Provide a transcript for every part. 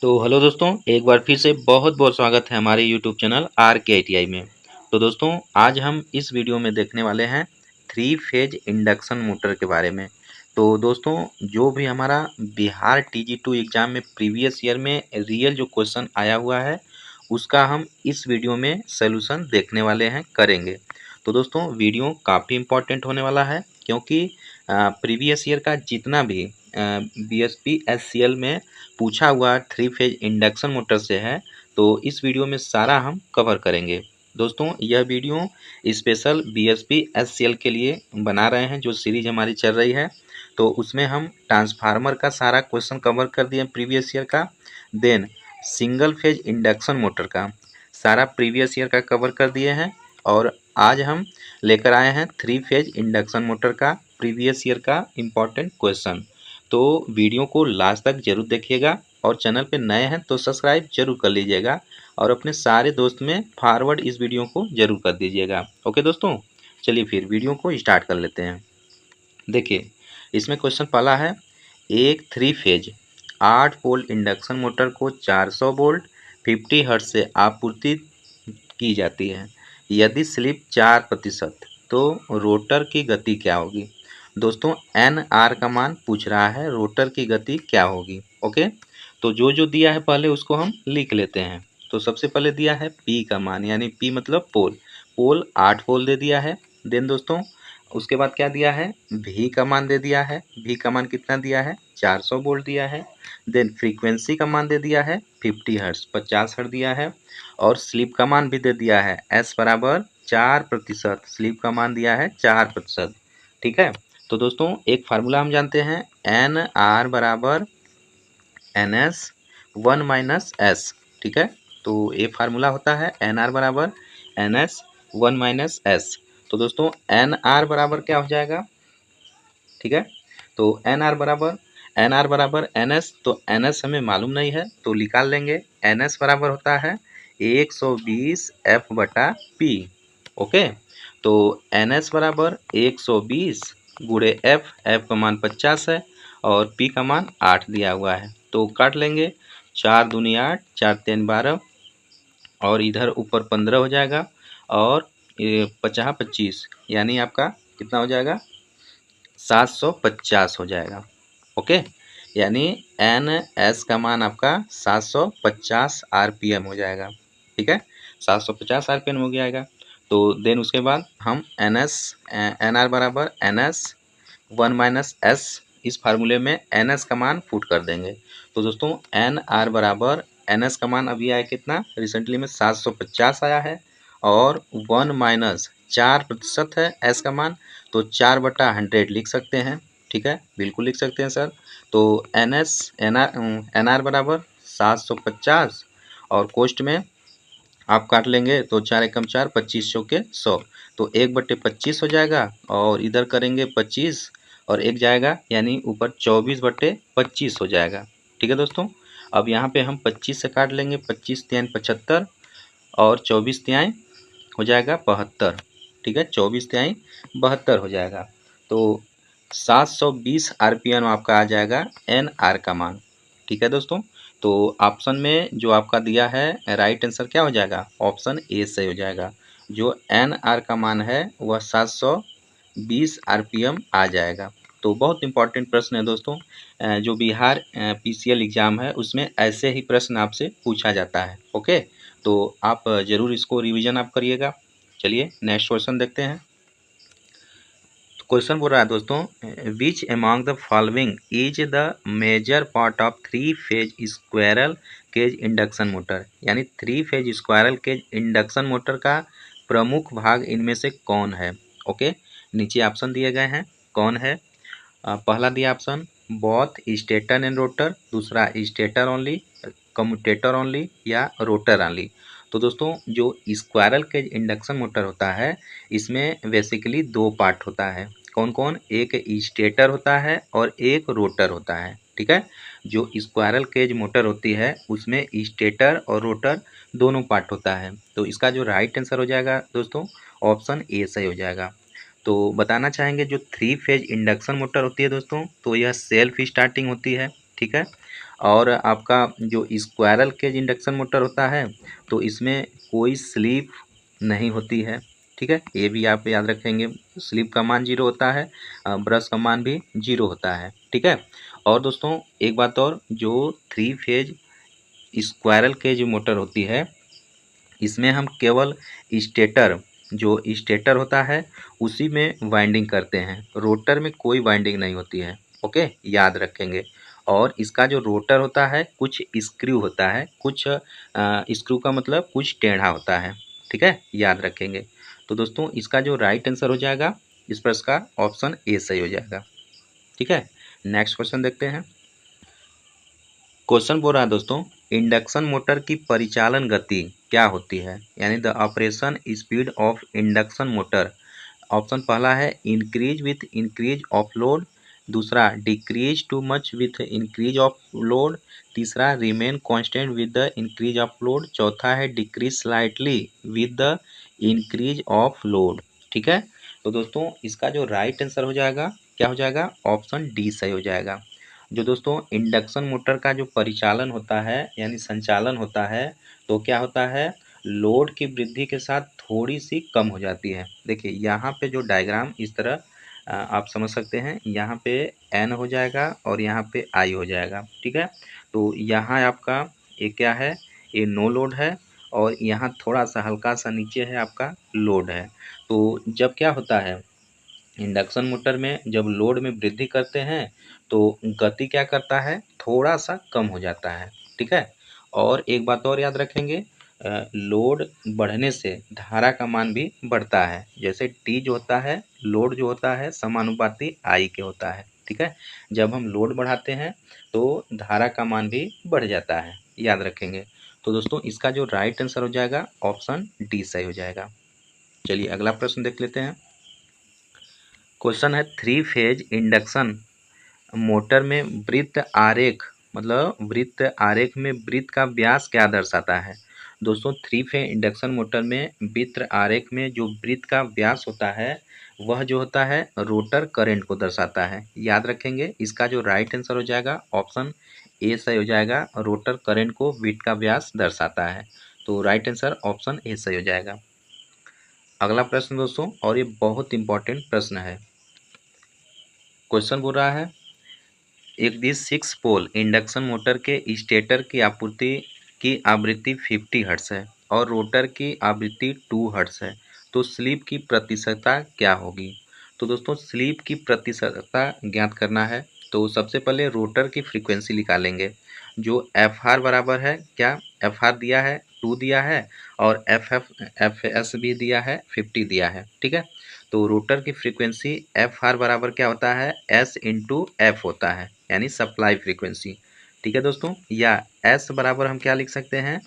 तो हेलो दोस्तों, एक बार फिर से बहुत बहुत स्वागत है हमारे यूट्यूब चैनल RK ITI में। तो दोस्तों, आज हम इस वीडियो में देखने वाले हैं थ्री फेज इंडक्शन मोटर के बारे में। तो दोस्तों, जो भी हमारा बिहार TG2 एग्ज़ाम में प्रीवियस ईयर में रियल जो क्वेश्चन आया हुआ है, उसका हम इस वीडियो में सॉल्यूशन देखने वाले हैं, करेंगे। तो दोस्तों, वीडियो काफ़ी इम्पोर्टेंट होने वाला है, क्योंकि प्रीवियस ईयर का जितना भी BSP SCL में पूछा हुआ थ्री फेज इंडक्शन मोटर से है, तो इस वीडियो में सारा हम कवर करेंगे। दोस्तों, यह वीडियो स्पेशल BSP SCL के लिए बना रहे हैं, जो सीरीज हमारी चल रही है। तो उसमें हम ट्रांसफार्मर का सारा क्वेश्चन कवर कर दिए प्रीवियस ईयर का। Then single phase induction motor का सारा प्रीवियस ईयर का कवर कर दिए हैं। और आज हम लेकर आए हैं थ्री फेज इंडक्शन मोटर का प्रीवियस ईयर का इम्पॉर्टेंट क्वेश्चन। तो वीडियो को लास्ट तक जरूर देखिएगा, और चैनल पे नए हैं तो सब्सक्राइब जरूर कर लीजिएगा, और अपने सारे दोस्त में फॉरवर्ड इस वीडियो को जरूर कर दीजिएगा। ओके दोस्तों, चलिए फिर वीडियो को स्टार्ट कर लेते हैं। देखिए, इसमें क्वेश्चन पहला है, एक three phase 8 volt induction motor को 400 वोल्ट 50 हर्ट्ज से आपूर्ति की जाती है। यदि स्लिप 4% तो रोटर की गति क्या होगी। दोस्तों, एन आर का मान पूछ रहा है, रोटर की गति क्या होगी। ओके, तो जो जो दिया है पहले उसको हम लिख लेते हैं। तो सबसे पहले दिया है पी का मान, यानी पी मतलब पोल। पोल 8 पोल दे दिया है। देन दोस्तों, उसके बाद क्या दिया है, भी का मान दे दिया है। भी का मान कितना दिया है, 400 वोल्ट दिया है। देन फ्रीक्वेंसी का मान दे दिया है 50 हर्ट्ज, 50 हर्ट्ज दिया है। और स्लिप का मान भी दे दिया है, एस बराबर 4%। स्लिप का मान दिया है 4%। ठीक है। तो दोस्तों, एक फार्मूला हम जानते हैं, एन आर बराबर एन एस 1 - एस। ठीक है। तो ये फार्मूला होता है एन आर बराबर एन एस 1 - एस। तो दोस्तों, एन आर बराबर क्या हो जाएगा, ठीक है। तो एन आर बराबर एन एस, तो एन एस हमें मालूम नहीं है तो निकाल लेंगे। एन एस बराबर होता है 120 एफ बटा पी। ओके, तो एन एस बराबर 120 गुणे एफ। एफ का मान 50 है और पी का मान 8 दिया हुआ है, तो काट लेंगे। 4 दूनी 8, 4 3 12, और इधर ऊपर 15 हो जाएगा, और 50 25, यानी आपका कितना हो जाएगा, 750 हो जाएगा। ओके, यानी एन एस का मान आपका 750 RPM हो जाएगा। ठीक है, 750 RPM हो जाएगा। तो देन उसके बाद हम एन आर बराबर एन एस 1 - एस, इस फार्मूले में एन एस का मान पुट कर देंगे। तो दोस्तों, एन आर बराबर एन एस का मान अभी आया कितना, रिसेंटली में 750 आया है, और 1 - 4% है एस का मान, तो 4/100 लिख सकते हैं। ठीक है, बिल्कुल लिख सकते हैं सर। तो एन आर बराबर 750, और कोष्ट में आप काट लेंगे तो 4 एकम 4, 25 चौके 100, तो 1/25 हो जाएगा, और इधर करेंगे 25 और एक जाएगा, यानी ऊपर 24/25 हो जाएगा। ठीक है दोस्तों, अब यहाँ पे हम 25 से काट लेंगे, 25 तियाई 75, और 24 तियाई हो जाएगा 72। ठीक है, 24 तिहाई 72 हो जाएगा। तो 720 RPM आपका आ जाएगा एन आर का मान। ठीक है दोस्तों, तो ऑप्शन में जो आपका दिया है राइट आंसर क्या हो जाएगा, ऑप्शन ए सही हो जाएगा। जो एन आर का मान है वह 720 RPM आ जाएगा। तो बहुत इंपॉर्टेंट प्रश्न है दोस्तों, जो बिहार PCL एग्ज़ाम है उसमें ऐसे ही प्रश्न आपसे पूछा जाता है। ओके, तो आप ज़रूर इसको रिवीजन आप करिएगा। चलिए नेक्स्ट क्वेश्चन देखते हैं। तो क्वेश्चन बोल रहा है दोस्तों, which among the following is the major part of three phase squirrel cage induction motor, यानी three phase squirrel cage induction motor का प्रमुख भाग इनमें से कौन है। ओके, नीचे ऑप्शन दिए गए हैं, कौन है। पहला दिया option both stator and rotor, दूसरा स्टेटर ओनली, कम्यूटेटर ओनली, या रोटर ओनली। तो दोस्तों, जो स्क्वायरल केज इंडक्शन मोटर होता है, इसमें बेसिकली दो पार्ट होता है। कौन कौन, एक स्टेटर होता है और एक रोटर होता है। ठीक है, जो स्क्वायरल केज मोटर होती है उसमें स्टेटर और रोटर दोनों पार्ट होता है। तो इसका जो राइट आंसर हो जाएगा दोस्तों, ऑप्शन ए सही हो जाएगा। तो बताना चाहेंगे, जो थ्री फेज इंडक्शन मोटर होती है दोस्तों, तो यह सेल्फ स्टार्टिंग होती है। ठीक है। और आपका जो स्क्वायरल केज इंडक्शन मोटर होता है तो इसमें कोई स्लिप नहीं होती है, ठीक है, ये भी आप याद रखेंगे। स्लिप का मान 0 होता है, ब्रश का मान भी 0 होता है, ठीक है। और दोस्तों एक बात और, जो 3 फेज स्क्वायरल केज मोटर होती है इसमें हम केवल स्टेटर, जो स्टेटर होता है उसी में वाइंडिंग करते हैं, रोटर में कोई वाइंडिंग नहीं होती है, ओके, याद रखेंगे। और इसका जो रोटर होता है कुछ स्क्रू होता है, कुछ स्क्रू का मतलब कुछ टेढ़ा होता है, ठीक है, याद रखेंगे। तो दोस्तों इसका जो राइट आंसर हो जाएगा इस प्रश्न का ऑप्शन ए सही हो जाएगा, ठीक है। नेक्स्ट क्वेश्चन देखते हैं। क्वेश्चन बोल रहा है दोस्तों, इंडक्शन मोटर की परिचालन गति क्या होती है, यानी the operation speed of induction motor. Option पहला है increase with increase of load, दूसरा decrease too much with increase of load, तीसरा remain constant with the increase of load, चौथा है decrease slightly with the increase of load, ठीक है। तो दोस्तों इसका जो राइट आंसर हो जाएगा क्या हो जाएगा, ऑप्शन डी सही हो जाएगा। जो दोस्तों इंडक्शन मोटर का जो परिचालन होता है यानी संचालन होता है तो क्या होता है, लोड की वृद्धि के साथ थोड़ी सी कम हो जाती है। देखिए यहाँ पे जो डायग्राम इस तरह आप समझ सकते हैं, यहाँ पे एन हो जाएगा और यहाँ पे आई हो जाएगा, ठीक है। तो यहाँ आपका ये क्या है, ये नो लोड है और यहाँ थोड़ा सा हल्का सा नीचे है आपका लोड है। तो जब क्या होता है, इंडक्शन मोटर में जब लोड में वृद्धि करते हैं तो गति क्या करता है, थोड़ा सा कम हो जाता है, ठीक है। और एक बात और याद रखेंगे, लोड बढ़ने से धारा का मान भी बढ़ता है, जैसे टी जो होता है, लोड जो होता है समानुपाती आई के होता है, ठीक है। जब हम लोड बढ़ाते हैं तो धारा का मान भी बढ़ जाता है, याद रखेंगे। तो दोस्तों इसका जो राइट आंसर हो जाएगा ऑप्शन डी सही हो जाएगा। चलिए अगला प्रश्न देख लेते हैं। क्वेश्चन है थ्री फेज इंडक्शन मोटर में वृत्त आरेख, मतलब वृत्त आरेख में वृत्त का व्यास क्या दर्शाता है। दोस्तों थ्री फेज इंडक्शन मोटर में वृत्त आरेख में जो वृत्त का व्यास होता है वह जो होता है रोटर करंट को दर्शाता है, याद रखेंगे। इसका जो राइट आंसर हो जाएगा ऑप्शन ए सही हो जाएगा, रोटर करंट को वृत्त का व्यास दर्शाता है। तो राइट आंसर ऑप्शन ए सही हो जाएगा। अगला प्रश्न दोस्तों, और ये बहुत इंपॉर्टेंट प्रश्न है। क्वेश्चन बोल रहा है एक दी 6 पोल इंडक्शन मोटर के स्टेटर की आवृत्ति 50 हर्ट्ज है और रोटर की आवृत्ति 2 हर्ट्ज है, तो स्लिप की प्रतिशतता क्या होगी। तो दोस्तों स्लिप की प्रतिशतता ज्ञात करना है तो सबसे पहले रोटर की फ्रीक्वेंसी निकालेंगे, जो एफ आर बराबर है क्या, एफ आर दिया है 2 दिया है और एफ एस भी दिया है 50 दिया है, ठीक है। तो रोटर की फ्रीक्वेंसी एफ आर बराबर क्या होता है, एस इंटू एफ होता है, यानी सप्लाई फ्रीक्वेंसी, ठीक है दोस्तों। या एस बराबर हम क्या लिख सकते हैं,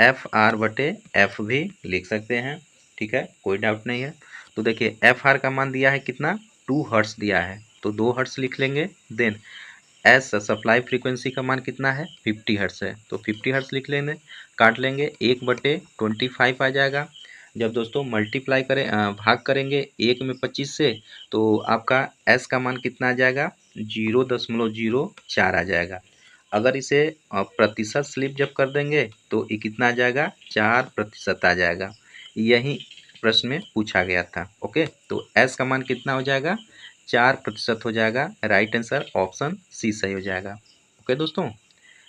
एफ आर बटे एफ भी लिख सकते हैं, ठीक है, कोई डाउट नहीं है। तो देखिए एफ आर का मान दिया है कितना, 2 हर्ट्स दिया है तो 2 हर्ट्स लिख लेंगे। देन एस सप्लाई फ्रीक्वेंसी का मान कितना है, 50 हर्ट्स है तो 50 हर्ट्स लिख लेंगे, काट लेंगे 1/25 आ जाएगा। जब दोस्तों मल्टीप्लाई करें भाग करेंगे 1 में 25 से तो आपका एस का मान कितना आ जाएगा, 0.04 आ जाएगा। अगर इसे प्रतिशत स्लिप जब कर देंगे तो ये कितना आ जाएगा, 4% आ जाएगा। यही प्रश्न में पूछा गया था, ओके। तो एस का मान कितना हो जाएगा, 4% हो जाएगा। राइट आंसर ऑप्शन सी सही हो जाएगा, ओके दोस्तों,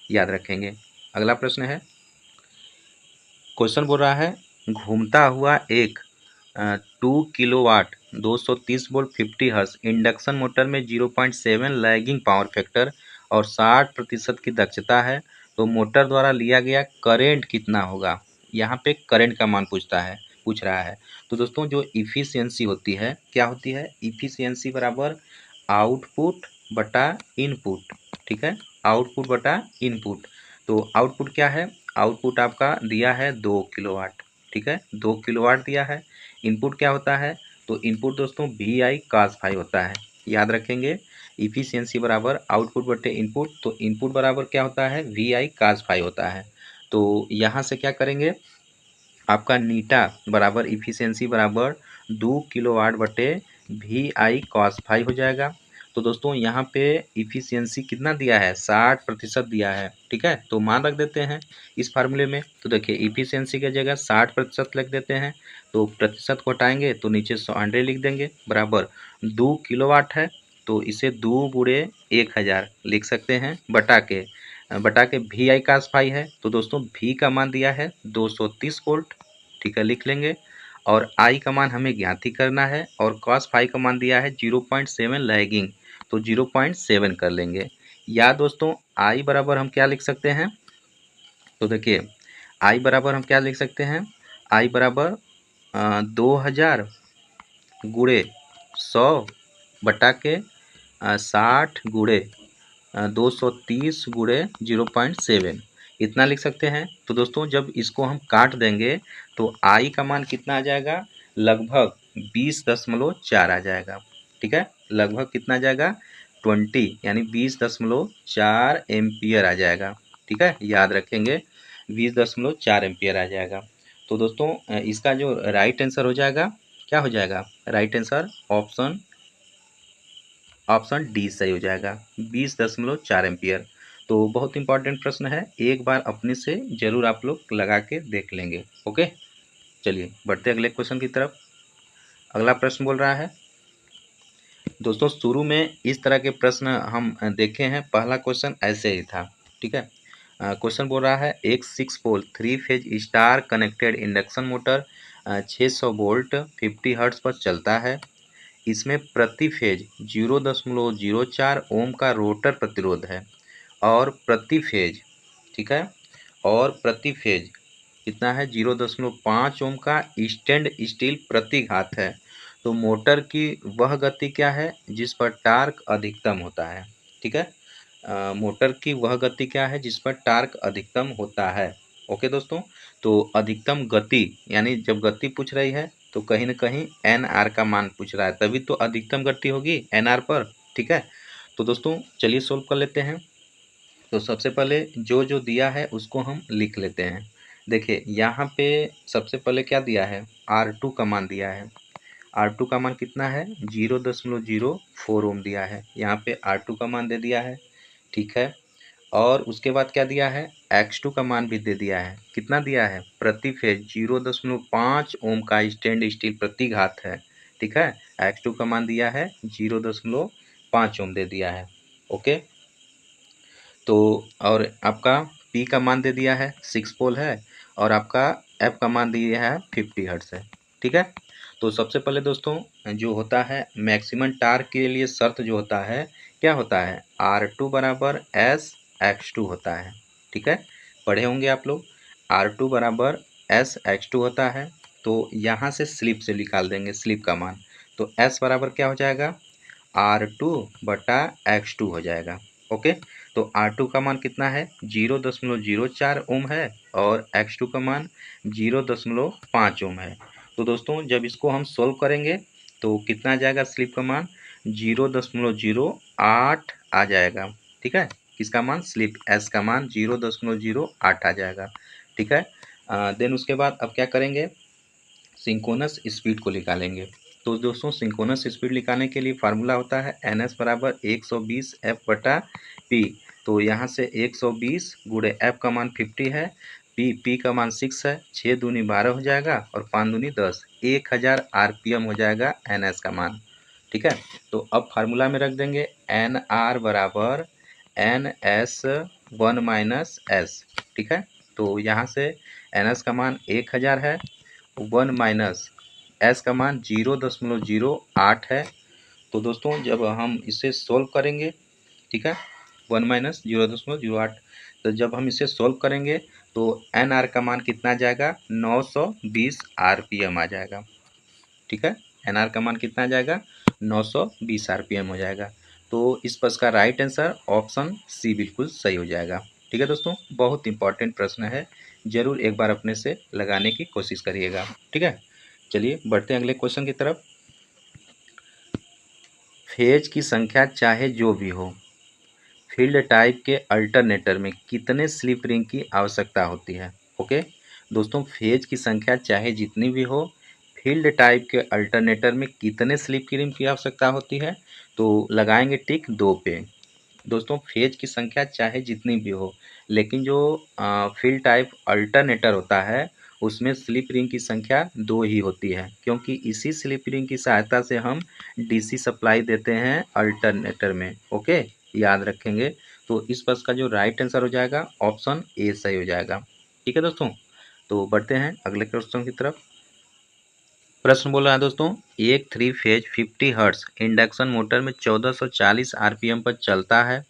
याद रखेंगे। अगला प्रश्न है, क्वेश्चन बोल रहा है घूमता हुआ एक 2 kilowatt 230 volt 50 hertz induction motor में 0.7 लैगिंग पावर फैक्टर और 60% की दक्षता है, तो मोटर द्वारा लिया गया करेंट कितना होगा। यहाँ पे करंट का मान पूछ रहा है। तो दोस्तों जो इफिशियंसी होती है क्या होती है, इफिशियंसी बराबर आउटपुट बटा इनपुट, ठीक है, आउटपुट बटा इनपुट। तो आउटपुट क्या है, आउटपुट आपका दिया है 2 किलोवाट, ठीक है, 2 किलोवाट दिया है। इनपुट क्या होता है, तो इनपुट दोस्तों वी आई कास फाई होता है, याद रखेंगे। इफिशियंसी बराबर आउटपुट बटे इनपुट, तो इनपुट बराबर क्या होता है, वी आई कास फाई होता है। तो यहाँ से क्या करेंगे, आपका नीटा बराबर इफिशियंसी बराबर 2 किलोवाट बटे वी आई कॉस फाई हो जाएगा। तो दोस्तों यहाँ पे इफिशियंसी कितना दिया है, 60% दिया है। ठीक है, तो मान रख देते हैं इस फार्मूले में। तो देखिए इफिशियंसी की जगह 60% लिख देते हैं, तो प्रतिशत को हटाएंगे तो नीचे 100 लिख देंगे, बराबर 2 किलोवाट है तो इसे 2 गुणे 1000 लिख सकते हैं, बटा के वी आई कास फाई है। तो दोस्तों वी का मान दिया है 230 वोल्ट। ठीक है, लिख लेंगे। और आई का मान हमें ज्ञात ही करना है, और कॉस फाई का मान दिया है 0.7 लैगिंग, तो 0.7 कर लेंगे। या दोस्तों आई बराबर हम क्या लिख सकते हैं, तो देखिए आई बराबर हम क्या लिख सकते हैं, आई बराबर 2000 गुणे 100 बटा के 60 गुणे 230 गुणे 0.7 इतना लिख सकते हैं। तो दोस्तों जब इसको हम काट देंगे तो आई का मान कितना आ जाएगा, लगभग 20.4 आ जाएगा। ठीक है, लगभग कितना आ जाएगा, 20 यानी 20.4 एम्पियर आ जाएगा। ठीक है, याद रखेंगे 20.4 एम्पियर आ जाएगा। तो दोस्तों इसका जो राइट आंसर हो जाएगा, क्या हो जाएगा, राइट आंसर ऑप्शन डी सही हो जाएगा, 20.4 एम्पियर। तो बहुत इंपॉर्टेंट प्रश्न है, एक बार अपने से जरूर आप लोग लगा के देख लेंगे। ओके, चलिए बढ़ते अगले क्वेश्चन की तरफ। अगला प्रश्न बोल रहा है, दोस्तों शुरू में इस तरह के प्रश्न हम देखे हैं, पहला क्वेश्चन ऐसे ही था। ठीक है, क्वेश्चन बोल रहा है एक 6 पोल 3 phase star connected induction motor 600 volt 50 hertz पर चलता है। इसमें प्रति फेज 0.04 ओम का रोटर प्रतिरोध है, और प्रति फेज, ठीक है, और प्रति फेज कितना है, 0.5 ओम का स्टैंड स्टील प्रतिघात है। तो मोटर की वह गति क्या है जिस पर टार्क अधिकतम होता है। ठीक है, मोटर की वह गति क्या है जिस पर टार्क अधिकतम होता है। ओके दोस्तों, तो अधिकतम गति यानी जब गति पूछ रही है तो कहीं ना कहीं एन आर का मान पूछ रहा है, तभी तो अधिकतम गति होगी एन आर पर। ठीक है, तो दोस्तों चलिए सोल्व कर लेते हैं। तो सबसे पहले जो जो दिया है उसको हम लिख लेते हैं। देखिए यहाँ पे सबसे पहले क्या दिया है, R2 का मान दिया है। R2 का मान कितना है, 0.04 ओम दिया है, यहाँ पे R2 का मान दे दिया है। ठीक है, और उसके बाद क्या दिया है, X2 का मान भी दे दिया है। कितना दिया है, प्रति फेज 0.5 ओम का स्टैंड स्टील प्रतिघात है। ठीक है, X2 का मान दिया है 0.5 ओम दे दिया है। ओके, तो और आपका P का मान दे दिया है 6 पोल है, और आपका F का मान दिया है 50 हर्ट्ज है। ठीक है, तो सबसे पहले दोस्तों जो होता है मैक्सिमम टार्क के लिए शर्त जो होता है क्या होता है, R2 बराबर एस एक्स टू होता है। ठीक है, पढ़े होंगे आप लोग, R2 बराबर एस एक्स टू होता है। तो यहाँ से स्लिप से निकाल देंगे स्लिप का मान, तो S बराबर क्या हो जाएगा, R2 बटा X2 हो जाएगा। ओके, तो R2 का मान कितना है, 0.04 ओम है, और X2 का मान 0.5 ओम है। तो दोस्तों जब इसको हम सोल्व करेंगे तो कितना आ जाएगा, स्लिप का मान 0.08 आ जाएगा। ठीक है, किसका मान, स्लिप S का मान 0.08 आ जाएगा। ठीक है, देन उसके बाद अब क्या करेंगे, सिंक्रोनस स्पीड को निकालेंगे। तो दोस्तों सिंक्रोनस स्पीड निकालने के लिए फार्मूला होता है एन एस बराबर 120 एफ बटा पी। तो यहाँ से 120 गुणे एफ का मान 50 है, पी का मान 6 है, 6 दूनी 12 हो जाएगा, और 5 दूनी 10, 1000 आरपीएम हो जाएगा एन एस का मान। ठीक है, तो अब फार्मूला में रख देंगे एन आर बराबर एन एस 1 माइनस एस। ठीक है, तो यहाँ से एन एस का मान 1000 है, 1 माइनस एस का मान 0.08 है। तो दोस्तों जब हम इसे सोल्व करेंगे, ठीक है, 1 माइनस 0.08, तो जब हम इसे सोल्व करेंगे तो एन आर का मान कितना आ जाएगा, 920 आरपीएम आ जाएगा। ठीक है, एन आर का मान कितना आ जाएगा, 920 आरपीएम हो जाएगा। तो इस प्रश्न का राइट आंसर ऑप्शन सी बिल्कुल सही हो जाएगा। ठीक है दोस्तों, बहुत इंपॉर्टेंट प्रश्न है, जरूर एक बार अपने से लगाने की कोशिश करिएगा। ठीक है, चलिए बढ़ते हैं अगले क्वेश्चन की तरफ। फेज की संख्या चाहे जो भी हो, फील्ड टाइप के अल्टरनेटर में कितने स्लिप रिंग की आवश्यकता होती है। ओके दोस्तों, फेज की संख्या चाहे जितनी भी हो, फील्ड टाइप के अल्टरनेटर में कितने स्लिप रिंग की आवश्यकता होती है? तो लगाएंगे टिक 2 पे। दोस्तों फेज की संख्या चाहे जितनी भी हो, लेकिन जो फील्ड टाइप अल्टरनेटर होता है उसमें स्लिप रिंग की संख्या 2 ही होती है, क्योंकि इसी स्लिप रिंग की सहायता से हम डीसी सप्लाई देते हैं अल्टरनेटर में। ओके, याद रखेंगे। तो इस प्रश्न का जो राइट आंसर हो जाएगा ऑप्शन ए सही हो जाएगा। ठीक है दोस्तों, तो बढ़ते हैं अगले क्वेश्चन की तरफ। प्रश्न बोल रहा है दोस्तों, एक 3 फेज 50 हर्ट्ज इंडक्शन मोटर में 1440 आरपीएम पर चलता है।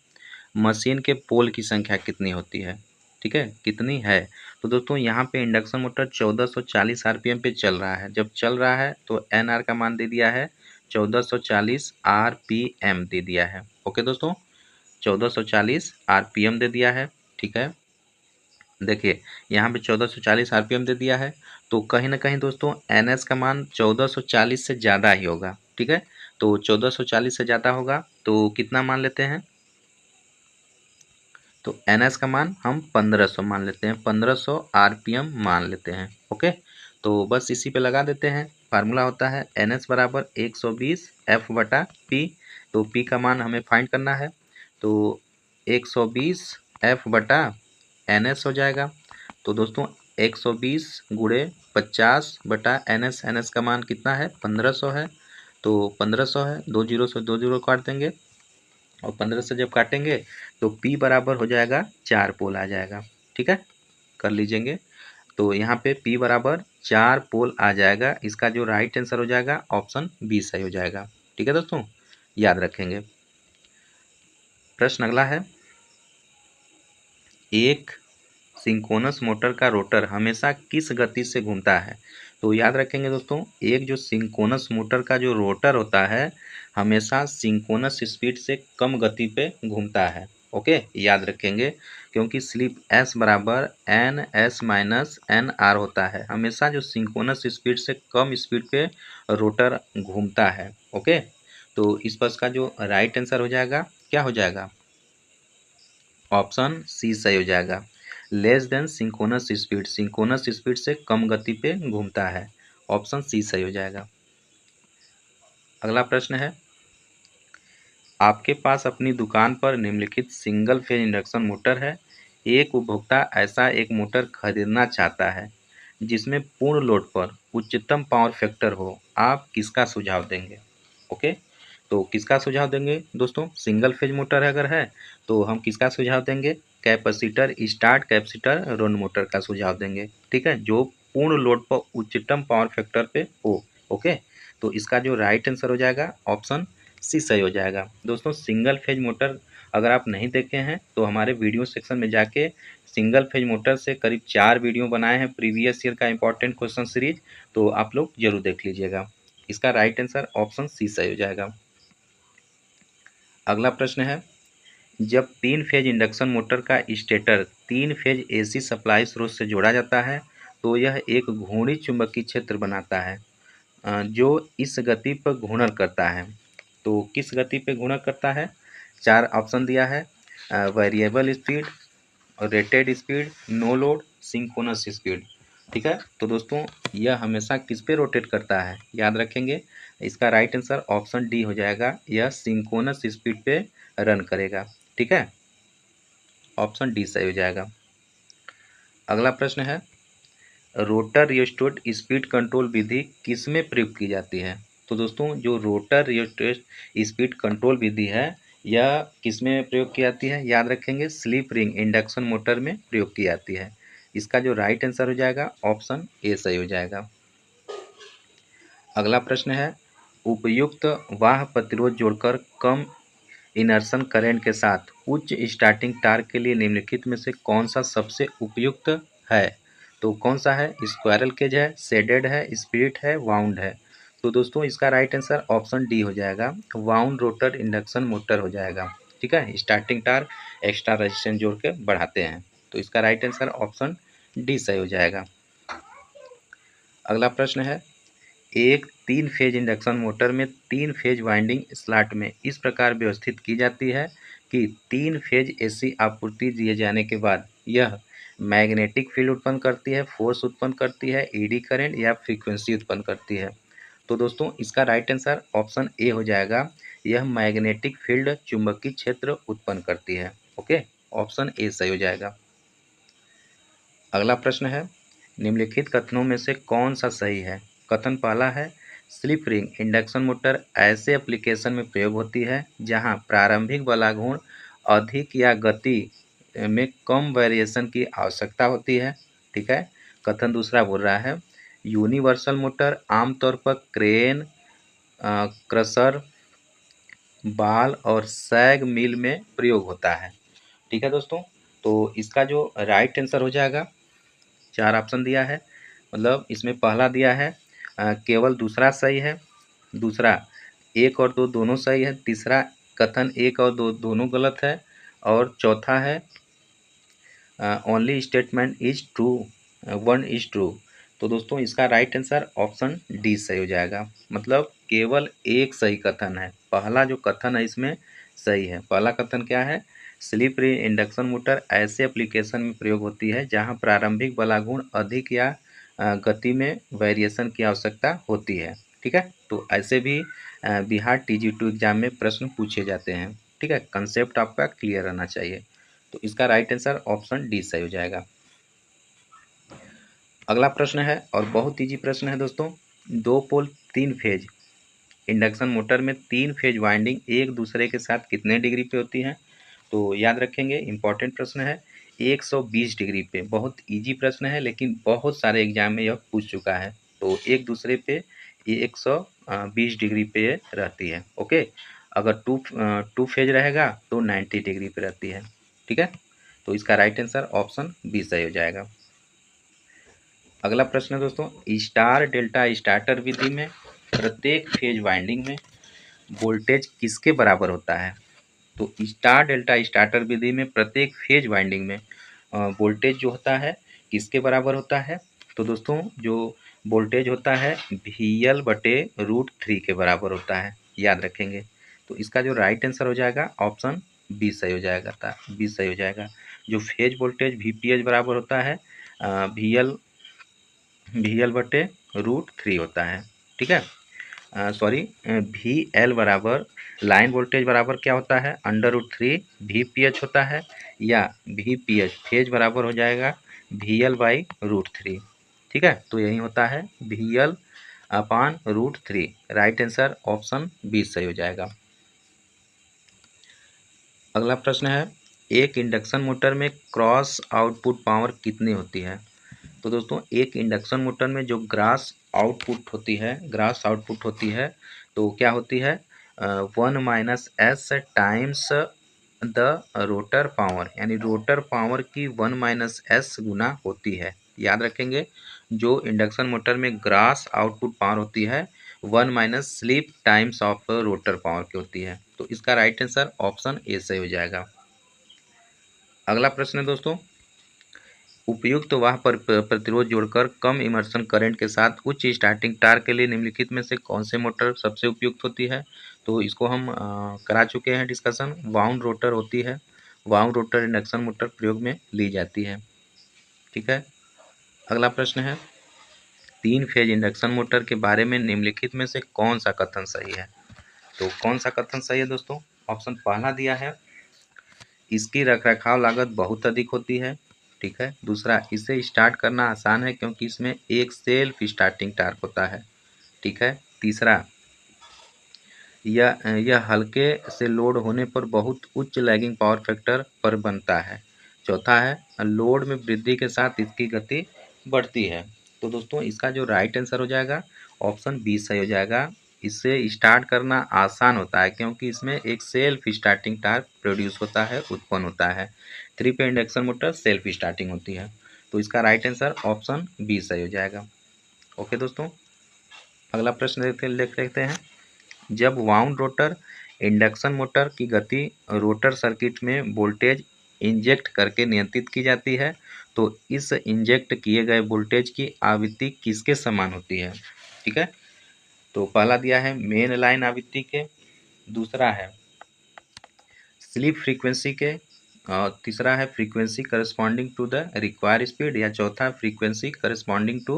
मशीन के पोल की संख्या कितनी होती है? ठीक है, कितनी है? तो दोस्तों यहाँ पे इंडक्शन मोटर 1440 आरपीएम पे चल रहा है। जब चल रहा है तो एन आर का मान दे दिया है 1440 आरपीएम दे दिया है। ओके दोस्तों, 1440 आरपीएम दे दिया है। ठीक है, देखिए यहाँ पे 1440 आरपीएम दे दिया है, तो कहीं ना कहीं दोस्तों एनएस का मान 1440 से ज़्यादा ही होगा। ठीक है, तो 1440 से ज़्यादा होगा तो कितना मान लेते हैं? तो एनएस का मान हम 1500 मान लेते हैं, 1500 आरपीएम मान लेते हैं। ओके, तो बस इसी पे लगा देते हैं। फार्मूला होता है एनएस बराबर 120 एफ बटा पी। तो पी का मान हमें फाइंड करना है, तो 120 एफ बटा एनएस हो जाएगा। तो दोस्तों 120 गुणे 50 बटा एनएस, एनएस का मान कितना है? 1500 है। तो 1500 है, 2 जीरो से 2 जीरो काट देंगे और 15 से जब काटेंगे तो P बराबर हो जाएगा 4 पोल आ जाएगा। ठीक है, कर लीजिएंगे। तो यहाँ पे P बराबर 4 पोल आ जाएगा। इसका जो राइट आंसर हो जाएगा ऑप्शन बी सही हो जाएगा। ठीक है दोस्तों, याद रखेंगे। प्रश्न अगला है, एक सिंक्रोनस मोटर का रोटर हमेशा किस गति से घूमता है? तो याद रखेंगे दोस्तों, एक जो सिंक्रोनस मोटर का जो रोटर होता है हमेशा सिंक्रोनस स्पीड से कम गति पे घूमता है। ओके, याद रखेंगे, क्योंकि स्लिप एस बराबर N S minus N R होता है। हमेशा जो सिंक्रोनस स्पीड से कम स्पीड पे रोटर घूमता है। ओके, तो इस पर का जो राइट आंसर हो जाएगा क्या हो जाएगा? ऑप्शन सी सही हो जाएगा। Less than synchronous speed, synchronous speed से कम गति पे घूमता है। ऑप्शन सी सही हो जाएगा। अगला प्रश्न है, आपके पास अपनी दुकान पर निम्नलिखित सिंगल फेज इंडक्शन मोटर है। एक उपभोक्ता ऐसा एक मोटर खरीदना चाहता है जिसमें पूर्ण लोड पर उच्चतम पावर फैक्टर हो। आप किसका सुझाव देंगे? ओके, तो किसका सुझाव देंगे दोस्तों? सिंगल फेज मोटर अगर है तो हम किसका सुझाव देंगे? Capacitor start capacitor run motor का सुझाव देंगे। ठीक है, जो पूर्ण लोड पर उच्चतम पावर फैक्टर पे हो। ओके, तो इसका जो राइट आंसर हो जाएगा ऑप्शन सी सही हो जाएगा। दोस्तों सिंगल फेज मोटर अगर आप नहीं देखे हैं तो हमारे वीडियो सेक्शन में जाके सिंगल फेज मोटर से करीब 4 वीडियो बनाए हैं प्रीवियस ईयर का इंपॉर्टेंट क्वेश्चन सीरीज, तो आप लोग जरूर देख लीजिएगा। इसका राइट आंसर ऑप्शन सी सही हो जाएगा। अगला प्रश्न है, जब 3 फेज इंडक्शन मोटर का स्टेटर 3 फेज एसी सप्लाई स्रोत से जोड़ा जाता है तो यह एक घूर्णी चुंबकीय क्षेत्र बनाता है जो इस गति पर घूर्णन करता है। तो किस गति पे घूर्णन करता है? 4 ऑप्शन दिया है, variable speed, rated speed, no load, synchronous speed. ठीक है, तो दोस्तों यह हमेशा किस पे रोटेट करता है? याद रखेंगे, इसका राइट आंसर ऑप्शन डी हो जाएगा, यह सिंक्रोनस स्पीड पे रन करेगा। ठीक है, ऑप्शन डी सही हो जाएगा। अगला प्रश्न है, रोटर रियोस्टेट स्पीड कंट्रोल विधि किसमें प्रयुक्त की जाती है? तो दोस्तों जो रोटर रियोस्टेट स्पीड कंट्रोल विधि है यह किसमें प्रयोग की जाती है? याद रखेंगे, स्लिप रिंग इंडक्शन मोटर में प्रयोग की जाती है। इसका जो राइट आंसर हो जाएगा ऑप्शन ए सही हो जाएगा। अगला प्रश्न है, उपयुक्त वाह प्रतिरोध जोड़कर कम इनर्शन करंट के साथ उच्च स्टार्टिंग टार्क के लिए निम्नलिखित में से कौन सा सबसे उपयुक्त है? तो कौन सा है? स्क्वायरल केज है, शेडेड है, स्पिरिट है, वाउंड है। तो दोस्तों इसका राइट आंसर ऑप्शन डी हो जाएगा, वाउंड रोटर इंडक्शन मोटर हो जाएगा। ठीक है, स्टार्टिंग टार्क एक्स्ट्रा रेजिस्टेंस जोड़ के बढ़ाते हैं, तो इसका राइट आंसर ऑप्शन डी सही हो जाएगा। अगला प्रश्न है, एक 3 फेज इंडक्शन मोटर में 3 फेज वाइंडिंग स्लॉट में इस प्रकार व्यवस्थित की जाती है कि 3 फेज एसी आपूर्ति दिए जाने के बाद यह मैग्नेटिक फील्ड उत्पन्न करती है, फोर्स उत्पन्न करती है, ईडी करंट या फ्रीक्वेंसी उत्पन्न करती है। तो दोस्तों इसका राइट आंसर ऑप्शन ए हो जाएगा। यह मैग्नेटिक फील्ड चुंबकीय क्षेत्र उत्पन्न करती है। ओके, ऑप्शन ए सही हो जाएगा। अगला प्रश्न है, निम्नलिखित कथनों में से कौन सा सही है? कथन पहला है, स्लिप रिंग इंडक्शन मोटर ऐसे एप्लीकेशन में प्रयोग होती है जहां प्रारंभिक बलागुण अधिक या गति में कम वेरिएशन की आवश्यकता होती है। ठीक है। कथन दूसरा बोल रहा है, यूनिवर्सल मोटर आमतौर पर क्रेन, क्रशर, बाल और सैग मिल में प्रयोग होता है। ठीक है दोस्तों, तो इसका जो राइट आंसर हो जाएगा, चार ऑप्शन दिया है, मतलब इसमें पहला दिया है केवल दूसरा सही है, दूसरा एक और दो दोनों सही है, तीसरा कथन एक और दो दोनों गलत है, और चौथा है only statement is true, one is true. तो दोस्तों इसका राइट आंसर ऑप्शन डी सही हो जाएगा, मतलब केवल एक सही कथन है। पहला जो कथन है इसमें सही है। पहला कथन क्या है? स्लिप रिंग इंडक्शन मोटर ऐसे एप्लीकेशन में प्रयोग होती है जहां प्रारंभिक बलागुण अधिक या गति में वेरिएशन की आवश्यकता होती है। ठीक है, तो ऐसे भी बिहार TG2 एग्जाम में प्रश्न पूछे जाते हैं। ठीक है, कंसेप्ट आपका क्लियर रहना चाहिए। तो इसका राइट आंसर ऑप्शन डी सही हो जाएगा। अगला प्रश्न है और बहुत इजी प्रश्न है दोस्तों। दो पोल तीन फेज इंडक्शन मोटर में तीन फेज वाइंडिंग एक दूसरे के साथ कितने डिग्री पे होती है? तो याद रखेंगे, इंपॉर्टेंट प्रश्न है, 120 डिग्री पे। बहुत इजी प्रश्न है लेकिन बहुत सारे एग्जाम में यह पूछ चुका है। तो एक दूसरे पे 120 डिग्री पे रहती है। ओके, अगर टू फेज रहेगा तो 90 डिग्री पे रहती है। ठीक है, तो इसका राइट आंसर ऑप्शन बी सही हो जाएगा। अगला प्रश्न है दोस्तों, स्टार डेल्टा स्टार्टर विधि में प्रत्येक फेज वाइंडिंग में वोल्टेज किसके बराबर होता है? तो स्टार डेल्टा स्टार्टर विधि में प्रत्येक फेज वाइंडिंग में वोल्टेज जो होता है किसके बराबर होता है? तो दोस्तों जो वोल्टेज होता है VL/√3 के बराबर होता है, याद रखेंगे। तो इसका जो राइट आंसर हो जाएगा ऑप्शन बी सही हो जाएगा, बी सही हो जाएगा। जो फेज वोल्टेज VPH बराबर होता है VL/√3 होता है। ठीक है, सॉरी, VL बराबर लाइन वोल्टेज बराबर क्या होता है? √3 VPH होता है, या VPH फेज बराबर हो जाएगा VL/√3। ठीक है, तो यही होता है VL/√3। Right answer option B सही हो जाएगा। अगला प्रश्न है, एक इंडक्शन मोटर में क्रॉस आउटपुट पावर कितनी होती है? तो दोस्तों एक इंडक्शन मोटर में जो ग्रास आउटपुट होती है तो क्या होती है? 1 - S times the rotor power, यानी रोटर पावर की 1 - S गुना होती है। याद रखेंगे, जो इंडक्शन मोटर में ग्रास आउटपुट पावर होती है 1 - slip times of rotor power की होती है। तो इसका राइट आंसर ऑप्शन ए सही हो जाएगा। अगला प्रश्न है दोस्तों, उपयुक्त वाह पर प्रतिरोध जोड़कर कम इमर्शन करंट के साथ उच्च स्टार्टिंग टार्क के लिए निम्नलिखित में से कौन से मोटर सबसे उपयुक्त होती है? तो इसको हम करा चुके हैं डिस्कशन। वाउंड रोटर होती है, वाउंड रोटर इंडक्शन मोटर प्रयोग में ली जाती है। ठीक है, अगला प्रश्न है, तीन फेज इंडक्शन मोटर के बारे में निम्नलिखित में से कौन सा कथन सही है? तो कौन सा कथन सही है दोस्तों? ऑप्शन पहला दिया है, इसकी रखरखाव लागत बहुत अधिक होती है। ठीक है, दूसरा, इसे स्टार्ट करना आसान है क्योंकि इसमें एक सेल्फ स्टार्टिंग टार्क होता है। ठीक है, तीसरा, यह हल्के से लोड होने पर बहुत उच्च लैगिंग पावर फैक्टर पर बनता है। चौथा है, लोड में वृद्धि के साथ इसकी गति बढ़ती है। तो दोस्तों इसका जो राइट आंसर हो जाएगा ऑप्शन बी सही हो जाएगा। इससे स्टार्ट करना आसान होता है क्योंकि इसमें एक सेल्फ स्टार्टिंग टार्क प्रोड्यूस होता है, उत्पन्न होता है। थ्री पे इंडक्शन मोटर सेल्फ स्टार्टिंग होती है। तो इसका राइट आंसर ऑप्शन बी सही हो जाएगा। ओके दोस्तों, अगला प्रश्न देख लेते हैं। जब वाउंड रोटर इंडक्शन मोटर की गति रोटर सर्किट में वोल्टेज इंजेक्ट करके नियंत्रित की जाती है तो इस इंजेक्ट किए गए वोल्टेज की आवृत्ति किसके समान होती है? ठीक है, तो पहला दिया है मेन लाइन आवृत्ति के, दूसरा है स्लीप फ्रीक्वेंसी के, तीसरा है frequency corresponding to the require speed, या चौथा frequency corresponding to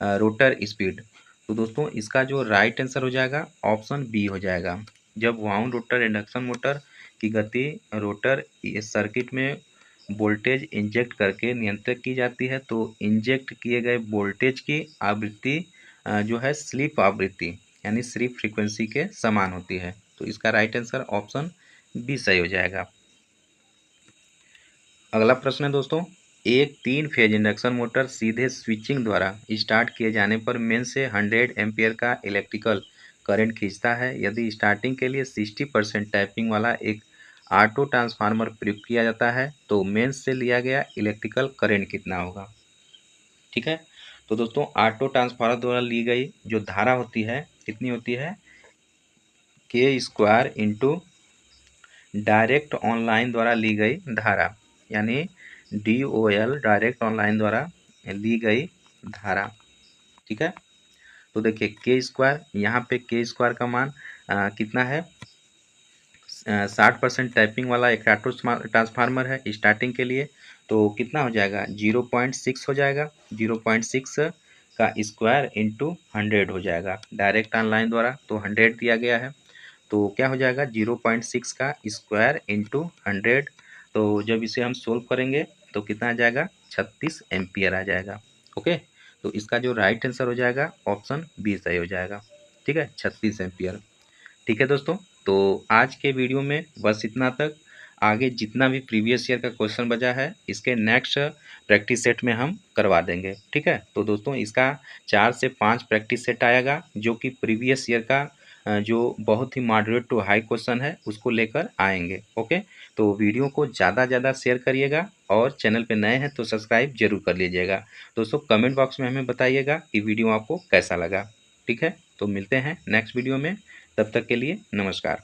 rotor speed. तो दोस्तों इसका जो राइट आंसर हो जाएगा ऑप्शन बी हो जाएगा। जब वाउंड रोटर इंडक्शन मोटर की गति रोटर इस सर्किट में वोल्टेज इंजेक्ट करके नियंत्रित की जाती है, तो इंजेक्ट किए गए वोल्टेज की आवृत्ति जो है स्लीप आवृत्ति यानी स्लीप फ्रीक्वेंसी के समान होती है। तो इसका राइट आंसर ऑप्शन बी सही हो जाएगा। अगला प्रश्न है दोस्तों, एक 3 फेज इंडक्शन मोटर सीधे स्विचिंग द्वारा स्टार्ट किए जाने पर मेन से 100 एम्पियर का इलेक्ट्रिकल करंट खींचता है। यदि स्टार्टिंग के लिए 60% टैपिंग वाला एक ऑटो ट्रांसफार्मर प्रयोग किया जाता है तो मेंस से लिया गया इलेक्ट्रिकल करंट कितना होगा। ठीक है, तो दोस्तों ऑटो ट्रांसफार्मर द्वारा ली गई जो धारा होती है कितनी होती है, K² इंटू डायरेक्ट ऑनलाइन द्वारा ली गई धारा, यानी DOL डायरेक्ट ऑनलाइन द्वारा ली गई धारा। ठीक है, तो देखिए K², यहाँ पे K² का मान कितना है, 60% टैपिंग वाला एक ऑटो ट्रांसफार्मर है स्टार्टिंग के लिए, तो कितना हो जाएगा 0.6 हो जाएगा। 0.6 का स्क्वायर इंटू 100 हो जाएगा डायरेक्ट ऑनलाइन द्वारा, तो 100 दिया गया है, तो क्या हो जाएगा 0.6 का स्क्वायर इंटू 100। तो जब इसे हम सोल्व करेंगे तो कितना आ जाएगा 36 एम्पियर आ जाएगा। ओके, तो इसका जो राइट आंसर हो जाएगा ऑप्शन बी सही हो जाएगा। ठीक है, 36 एम्पियर। ठीक है दोस्तों, तो आज के वीडियो में बस इतना तक। आगे जितना भी प्रीवियस ईयर का क्वेश्चन बचा है इसके नेक्स्ट प्रैक्टिस सेट में हम करवा देंगे। ठीक है, तो दोस्तों इसका 4 से 5 प्रैक्टिस सेट आएगा जो कि प्रीवियस ईयर का जो बहुत ही मॉडरेट टू हाई क्वेश्चन है उसको लेकर आएंगे। ओके, तो वीडियो को ज़्यादा शेयर करिएगा और चैनल पे नए हैं तो सब्सक्राइब जरूर कर लीजिएगा। दोस्तों कमेंट बॉक्स में हमें बताइएगा कि वीडियो आपको कैसा लगा। ठीक है, तो मिलते हैं नेक्स्ट वीडियो में, तब तक के लिए नमस्कार।